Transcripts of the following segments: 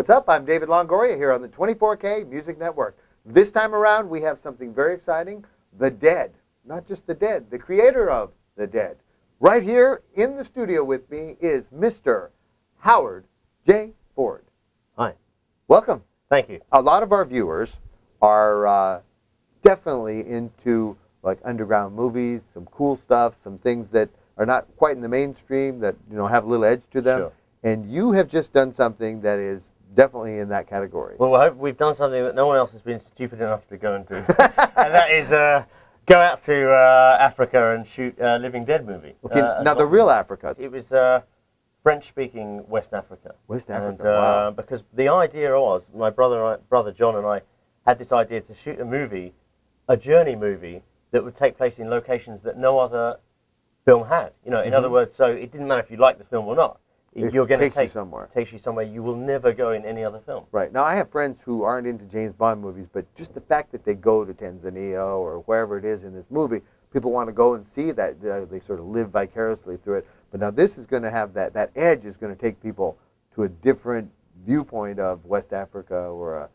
What's up? I'm David Longoria here on the 24K Music Network. This time around, we have something very exciting, The Dead. Not just The Dead, the creator of The Dead. Right here in the studio with me is Mr. Howard J. Ford. Hi. Welcome. Thank you. A lot of our viewers are definitely into like underground movies, some cool stuff, some things that are not quite in the mainstream that have a little edge to them. Sure. And you have just done something that is definitely in that category. Well, I hope we've done something that no one else has been stupid enough to go and do. And that is go out to Africa and shoot a Living Dead movie. Okay, now the real Africa. It was French-speaking West Africa. West Africa, and, wow. Because the idea was, my brother John and I had this idea to shoot a movie, a journey movie, that would take place in locations that no other film had. In other words, so it didn't matter if you liked the film or not. You're going to takes you somewhere you will never go in any other film. Right. Now, I have friends who aren't into James Bond movies, but just the fact that they go to Tanzania or wherever it is in this movie, people want to go and see that. They sort of live vicariously through it. But now this is going to have that edge is going to take people to a different viewpoint of West Africa or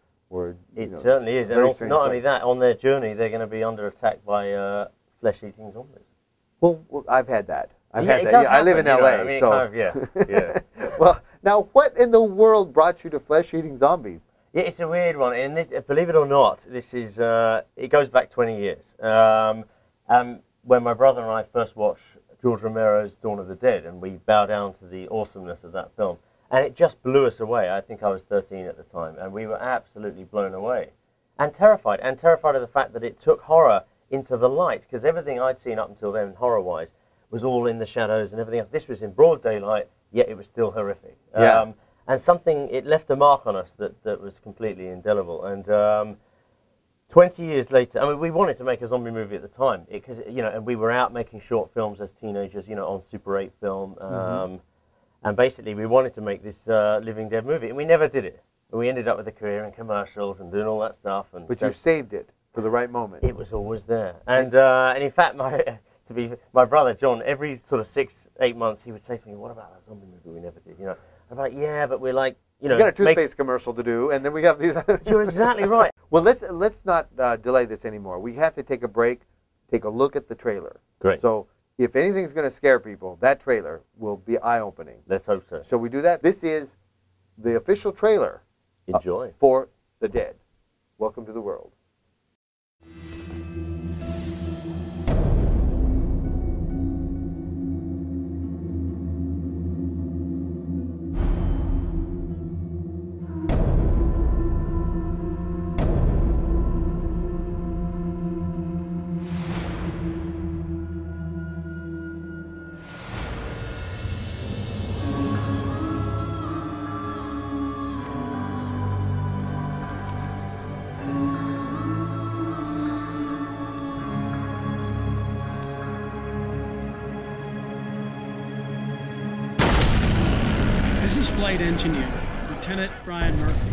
it certainly is. And also, not only that, on their journey, they're going to be under attack by flesh-eating zombies. Well, I've had that. I've yeah, had that. I live in LA, so. Kind of, yeah. Well, now, what in the world brought you to flesh-eating zombies? Yeah, it's a weird one, and this, believe it or not, this is it goes back 20 years. When my brother and I first watched George Romero's Dawn of the Dead, and we bow down to the awesomeness of that film, and it just blew us away. I think I was 13 at the time, and we were absolutely blown away, and terrified of the fact that it took horror into the light, because everything I'd seen up until then, horror-wise, was all in the shadows and everything else. This was in broad daylight, yet it was still horrific. Yeah. And it left a mark on us that was completely indelible. And 20 years later, I mean, we wanted to make a zombie movie at the time, because and we were out making short films as teenagers, on Super 8 film, and basically we wanted to make this Living Dead movie, and we never did it. And we ended up with a career in commercials and doing all that stuff. But you saved it for the right moment. It was always there, and in fact, my brother John, every sort of 6-8 months, he would say to me, "What about that zombie movie we never did?" I'm like, "Yeah, but we're like, we got a toothpaste commercial to do, and then we have these." You're exactly right. Well, let's not delay this anymore. We have to take a break, take a look at the trailer. Great. So if anything's going to scare people, that trailer will be eye-opening. Let's hope so. Shall we do that? This is the official trailer. Enjoy. For The Dead. Welcome to the world. This is Flight Engineer, Lieutenant Brian Murphy,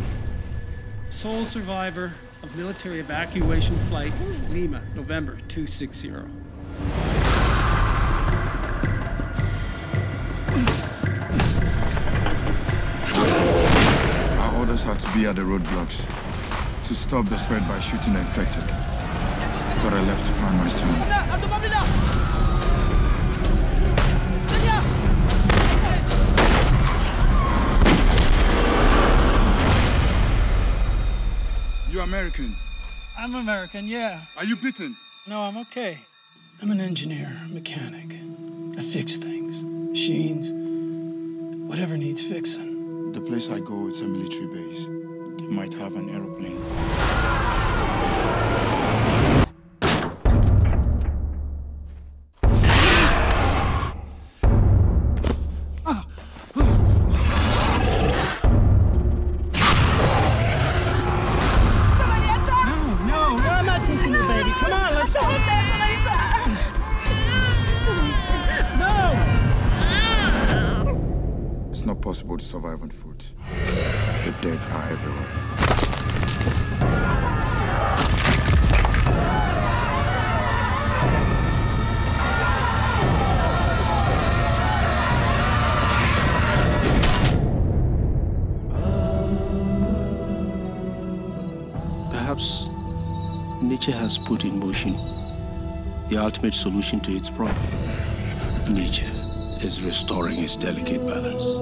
sole survivor of military evacuation flight Lima, November 260. Our orders had to be at the roadblocks to stop the spread by shooting the infected. But I left to find my son. You American? I'm American, yeah. Are you bitten? No, I'm okay. I'm an engineer, mechanic. I fix things, machines, whatever needs fixing. The place I go, it's a military base. They might have an aeroplane. It's not possible to survive on foot. The dead are everywhere. Perhaps nature has put in motion the ultimate solution to its problem. Nature is restoring its delicate balance.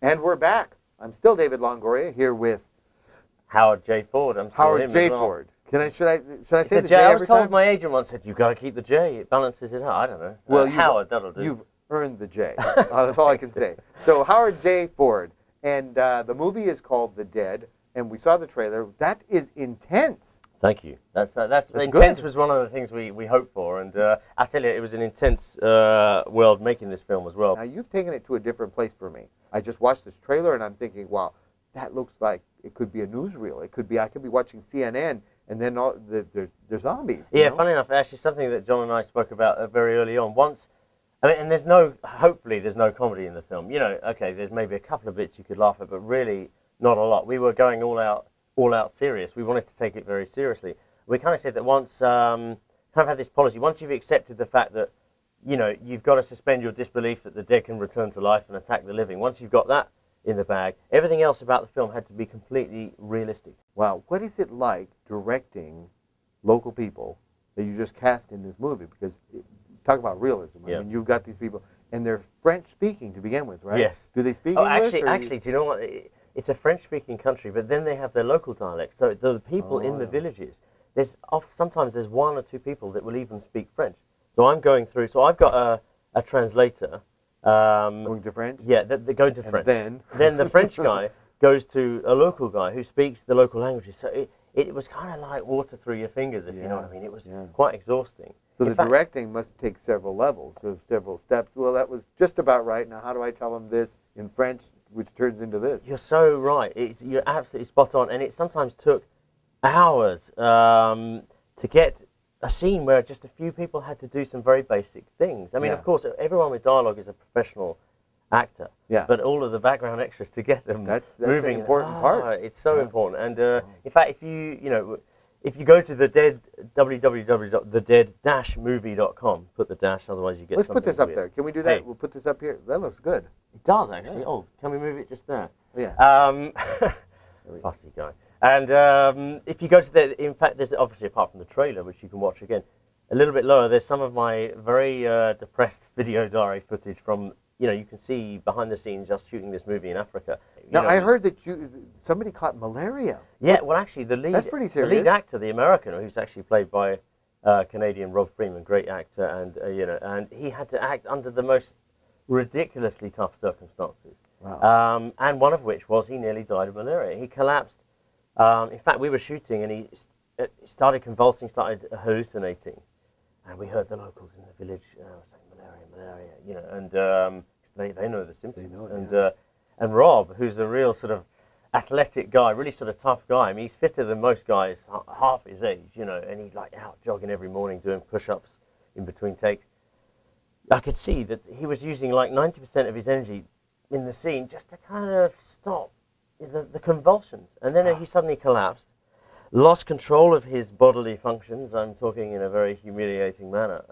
And we're back. I'm still David Longoria here with Howard J. Ford. I'm still Howard him J. as well. Ford. Should I say the J? J I was every told time? my agent once said, you've got to keep the J. It balances it out. I don't know. Well, Howard, that'll do. You've earned the J. That's all I can say. So Howard J. Ford, and the movie is called The Dead, and we saw the trailer. That is intense. Thank you. That's intense good. was one of the things we hoped for, and I tell you, it was an intense world making this film as well. Now you've taken it to a different place for me. I just watched this trailer, and I'm thinking, wow, that looks like it could be a newsreel. It could be I could be watching CNN, and then there's zombies. Yeah, you know? funny enough, actually something that John and I spoke about very early on. And hopefully there's no comedy in the film. You know, okay, there's maybe a couple of bits you could laugh at, but really not a lot. We were going all out serious. We wanted to take it very seriously. We kind of said that once, kind of had this policy, once you've accepted the fact that, you know, you've got to suspend your disbelief that the dead can return to life and attack the living. Once you've got that in the bag, everything else about the film had to be completely realistic. Wow, what is it like directing local people that you just cast in this movie? Because talk about realism. Yeah. I mean, you've got these people, and they're French speaking to begin with, right? Yes. Do they speak Oh, English? actually, do you know what? It's a French-speaking country, but then they have their local dialect. So the people in the villages, sometimes there's one or two people that will even speak French. So I'm going through. So I've got a translator. Going to French? Yeah, they're going to French. Then the French guy goes to a local guy who speaks the local languages. So it was kind of like water through your fingers, if you know what I mean. It was quite exhausting. So the directing must take several levels, or several steps. Well, that was just about right. Now, how do I tell them this in French, which turns into this? You're so right. You're absolutely spot on. And it sometimes took hours to get a scene where just a few people had to do some very basic things. I mean, of course, everyone with dialogue is a professional actor. Yeah. But all of the background extras to get them that's moving, an important part. It's so important. And in fact, if you go to the Dead, www.thedead-movie.com, put the dash, otherwise you get. Let's put this up weird. there. Can we do that? Hey. We'll put this up here. That looks good. It does actually. Yeah. Oh, can we move it just there? Yeah. Fussy guy. And if you go to in fact, there's obviously, apart from the trailer, which you can watch again, a little bit lower, there's some of my very depressed video diary footage from, you can see behind the scenes just shooting this movie in Africa. Now, I heard that somebody caught malaria. Yeah, well, actually, that's pretty serious. The lead actor, the American, who's actually played by Canadian Rob Freeman, great actor, and and he had to act under the most ridiculously tough circumstances. Wow. And one of which was he nearly died of malaria. He collapsed. In fact, we were shooting, and he started convulsing, started hallucinating, and we heard the locals in the village saying malaria, and they know the symptoms. And Rob, who's a real sort of athletic guy, really sort of tough guy. I mean, he's fitter than most guys half his age, and he's like out jogging every morning, doing push-ups in between takes. I could see that he was using like 90% of his energy in the scene just to kind of stop the convulsions. And then he suddenly collapsed, lost control of his bodily functions. I'm talking in a very humiliating manner.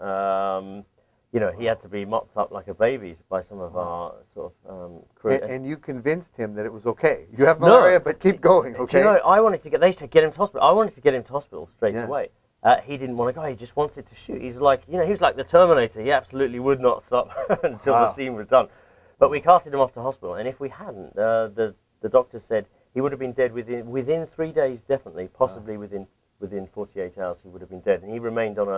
He had to be mopped up like a baby by some of our sort of crew. And you convinced him that it was okay. You have malaria, but keep going, okay? I wanted to they said get him to hospital. I wanted to get him to hospital straight away. He didn't want to go. He just wanted to shoot. He's like, he was like the Terminator. He absolutely would not stop until the scene was done. But we carted him off to hospital, and if we hadn't, the doctor said he would have been dead within 3 days, definitely, possibly within 48 hours he would have been dead. And he remained on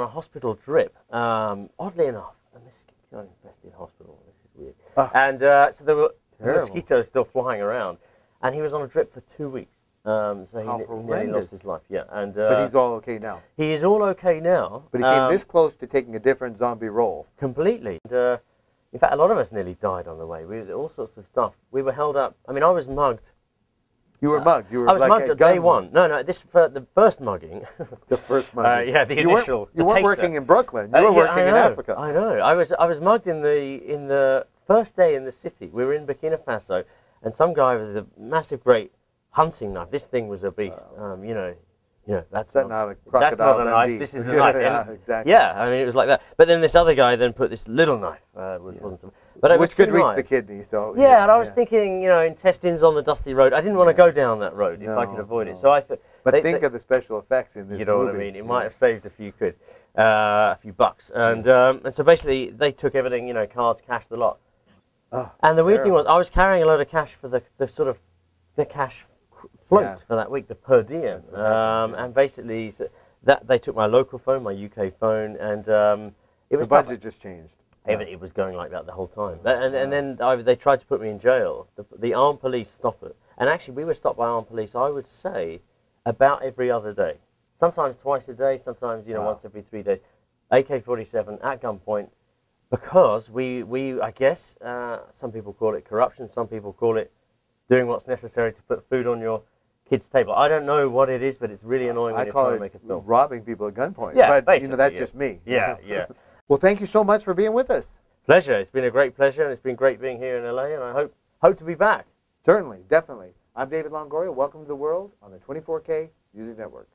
a hospital drip. Oddly enough, a mosquito-infested hospital. This is weird. And so there were mosquitoes still flying around, and he was on a drip for 2 weeks. So he nearly lost his life. Yeah, but he's all okay now. He is all okay now. But he came this close to taking a different zombie role. Completely. And, in fact, a lot of us nearly died on the way. We all sorts of stuff. We were held up. I mean, I was mugged. You were mugged. I was mugged at day one. No, the first mugging. The first mugging. Yeah, the initial. You weren't working in Brooklyn. You were working in Africa. I know. I was mugged in the first day in the city. We were in Burkina Faso, and some guy with a massive, great hunting knife. This thing was a beast. You know, that's not a that's Crocodile not a knife. Dundee. This is a knife. Yeah, And exactly. yeah, I mean, it was like that. But then this other guy then put this little knife, which wasn't some, but it was Which could two reach knives. the kidney. So Yeah, and I was thinking, you know, intestines on the dusty road. I didn't want to go down that road if I could No, avoid no. it. So I thought. But think of the special effects in this You know movie. what I mean? It might have saved a few quid, a few bucks. And so basically, they took everything, you know, cards, cash, the lot. Oh, And the weird thing was, terrible. I was carrying a load of cash for the sort of the cash float Yeah. for that week, the per diem. And basically, that they took my local phone, my UK phone, and it was The tough. budget just changed. It was going like that the whole time. And then they tried to put me in jail. The armed police stopped it. And actually, we were stopped by armed police, I would say, about every other day. Sometimes twice a day, sometimes, you know, once every 3 days. AK-47 at gunpoint, because I guess, some people call it corruption, some people call it doing what's necessary to put food on your kid's table. I don't know what it is, but it's really annoying when I you're call trying it to make a film. robbing people at gunpoint. Yeah, but basically, that's yeah. just me. Yeah, yeah. Well, thank you so much for being with us. Pleasure. It's been a great pleasure, and it's been great being here in LA, and I hope to be back. Certainly, definitely. I'm David Longoria. Welcome to the world on the 24K Music Network.